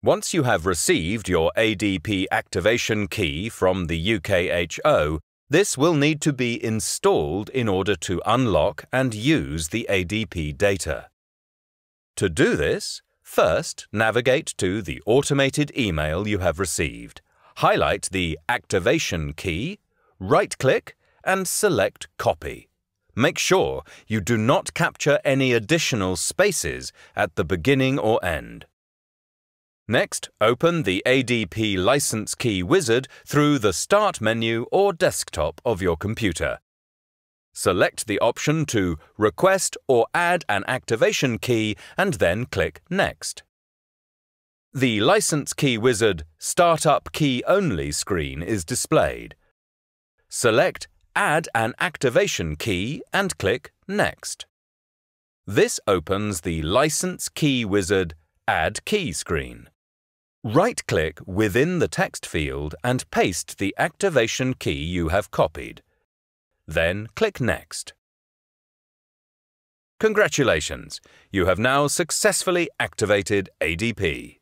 Once you have received your ADP activation key from the UKHO, this will need to be installed in order to unlock and use the ADP data. To do this, first navigate to the automated email you have received, highlight the activation key, right-click and select Copy. Make sure you do not capture any additional spaces at the beginning or end. Next, open the ADP License Key Wizard through the Start menu or desktop of your computer. Select the option to request or add an activation key and then click Next. The License Key Wizard Startup Key Only screen is displayed. Select Add an activation key and click Next. This opens the License Key Wizard Add Key screen. Right-click within the text field and paste the activation key you have copied. Then click Next. Congratulations! You have now successfully activated ADP.